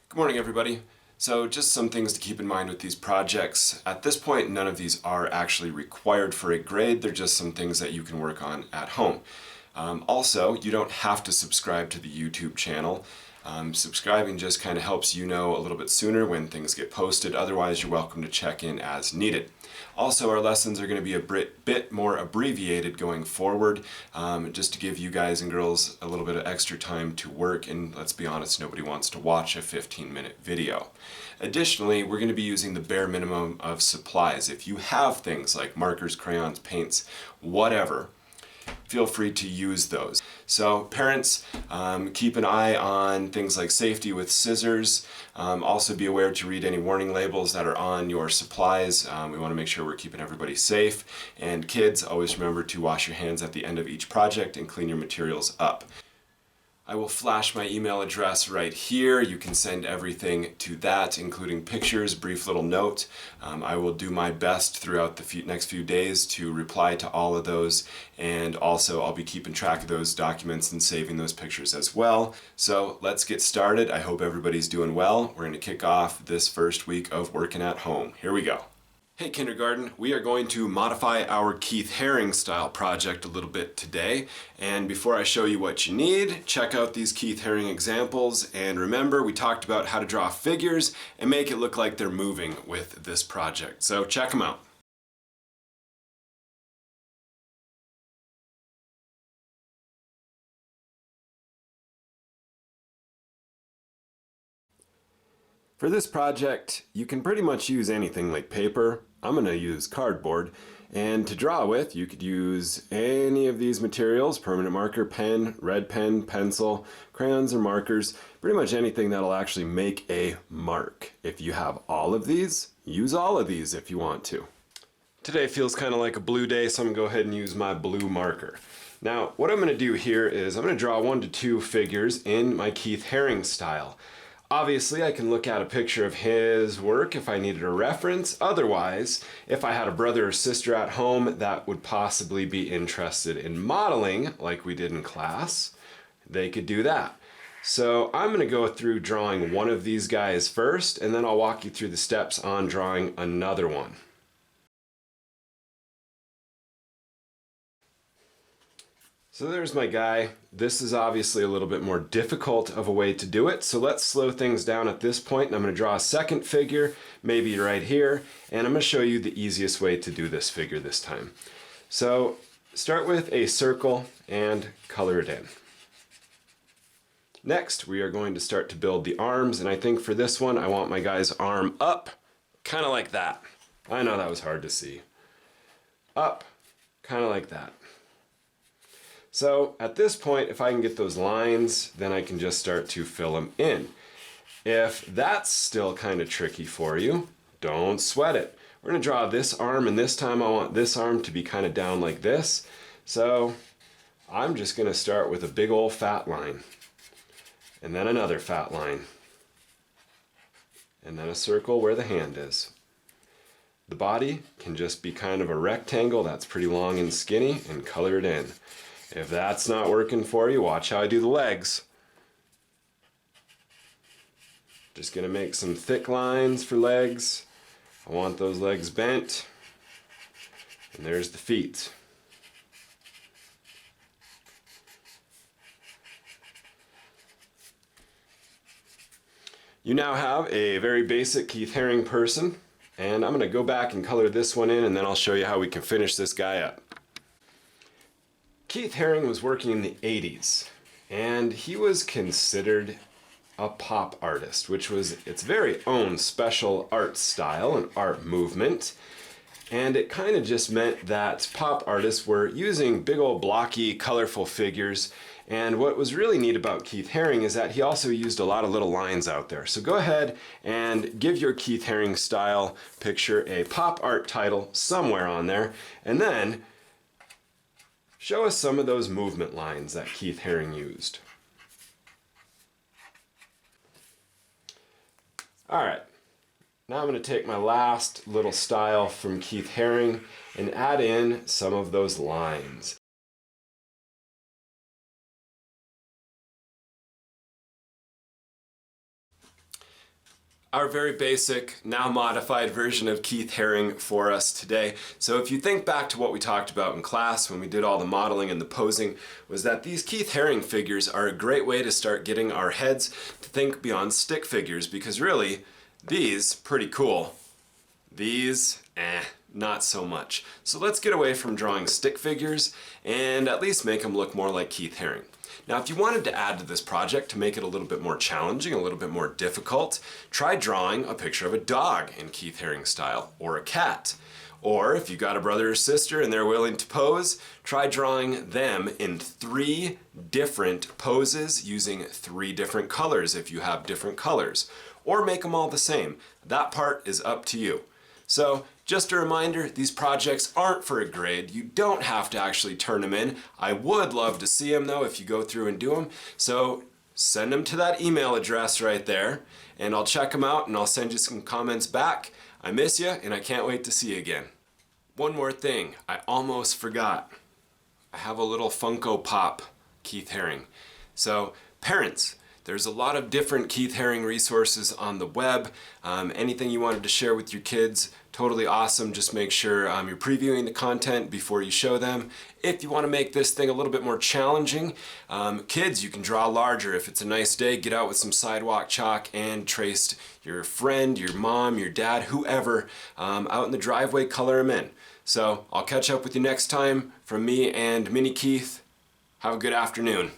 Good morning, everybody. So just some things to keep in mind with these projects. At this point, none of these are actually required for a grade. They're just some things that you can work on at home. Also, you don't have to subscribe to the YouTube channel. Subscribing just kind of helps you know a little bit sooner when things get posted. Otherwise, you're welcome to check in as needed. Also, our lessons are going to be a bit more abbreviated going forward, just to give you guys and girls a little bit of extra time to work, and let's be honest, nobody wants to watch a 15-minute video. Additionally, we're going to be using the bare minimum of supplies. If you have things like markers, crayons, paints, whatever, feel free to use those. So parents, keep an eye on things like safety with scissors. Also be aware to read any warning labels that are on your supplies. We want to make sure we're keeping everybody safe. And kids, always remember to wash your hands at the end of each project and clean your materials up. I will flash my email address right here. You can send everything to that, including pictures, brief little note. I will do my best throughout the next few days to reply to all of those, and also I'll be keeping track of those documents and saving those pictures as well. So let's get started. I hope everybody's doing well. We're going to kick off this first week of working at home. Here we go. Hey kindergarten, we are going to modify our Keith Haring style project a little bit today, and before I show you what you need, check out these Keith Haring examples, and remember we talked about how to draw figures and make it look like they're moving with this project, so check them out. For this project, you can pretty much use anything like paper. I'm going to use cardboard. And to draw with, you could use any of these materials: permanent marker, pen, red pen, pencil, crayons or markers, pretty much anything that'll actually make a mark. If you have all of these, use all of these if you want to. Today feels kind of like a blue day, so I'm going to go ahead and use my blue marker. Now, what I'm going to do here is I'm going to draw 1 to 2 figures in my Keith Haring style. Obviously, I can look at a picture of his work if I needed a reference. Otherwise, if I had a brother or sister at home that would possibly be interested in modeling like we did in class, they could do that. So I'm going to go through drawing one of these guys first, and then I'll walk you through the steps on drawing another one. So there's my guy. This is obviously a little bit more difficult of a way to do it, so let's slow things down at this point, and I'm going to draw a second figure, maybe right here, and I'm going to show you the easiest way to do this figure this time. So start with a circle and color it in. Next, we are going to start to build the arms, and I think for this one I want my guy's arm up, kind of like that. I know that was hard to see. Up, kind of like that. So at this point, if I can get those lines, then I can just start to fill them in. If that's still kind of tricky for you, don't sweat it. We're going to draw this arm, and this time I want this arm to be kind of down like this. So I'm just going to start with a big old fat line, and then another fat line, and then a circle where the hand is. The body can just be kind of a rectangle that's pretty long and skinny, and color it in. If that's not working for you, watch how I do the legs. Just going to make some thick lines for legs. I want those legs bent. And there's the feet. You now have a very basic Keith Haring person, and I'm going to go back and color this one in, and then I'll show you how we can finish this guy up. Keith Haring was working in the 80s, and he was considered a pop artist, which was its very own special art style and art movement. And it kind of just meant that pop artists were using big old blocky, colorful figures. And what was really neat about Keith Haring is that he also used a lot of little lines out there. So go ahead and give your Keith Haring style picture a pop art title somewhere on there, and then show us some of those movement lines that Keith Haring used. Alright, now I'm going to take my last little style from Keith Haring and add in some of those lines. our very basic, now modified version of Keith Haring for us today. So if you think back to what we talked about in class when we did all the modeling and the posing, was that these Keith Haring figures are a great way to start getting our heads to think beyond stick figures, because really, these, pretty cool. These, not so much. So let's get away from drawing stick figures and at least make them look more like Keith Haring. Now, if you wanted to add to this project to make it a little bit more challenging, a little bit more difficult, try drawing a picture of a dog in Keith Haring style, or a cat. Or if you've got a brother or sister and they're willing to pose, try drawing them in 3 different poses using 3 different colors if you have different colors. Or make them all the same. That part is up to you. So, just a reminder, these projects aren't for a grade. You don't have to actually turn them in. I would love to see them though if you go through and do them. So send them to that email address right there and I'll check them out and I'll send you some comments back. I miss you and I can't wait to see you again. One more thing, I almost forgot. I have a little Funko Pop Keith Haring. So parents, there's a lot of different Keith Haring resources on the web. Anything you wanted to share with your kids, totally awesome. Just make sure you're previewing the content before you show them. If you want to make this thing a little bit more challenging, kids, you can draw larger. If it's a nice day, get out with some sidewalk chalk and trace your friend, your mom, your dad, whoever, out in the driveway, color them in. So I'll catch up with you next time. From me and Mini Keith, have a good afternoon.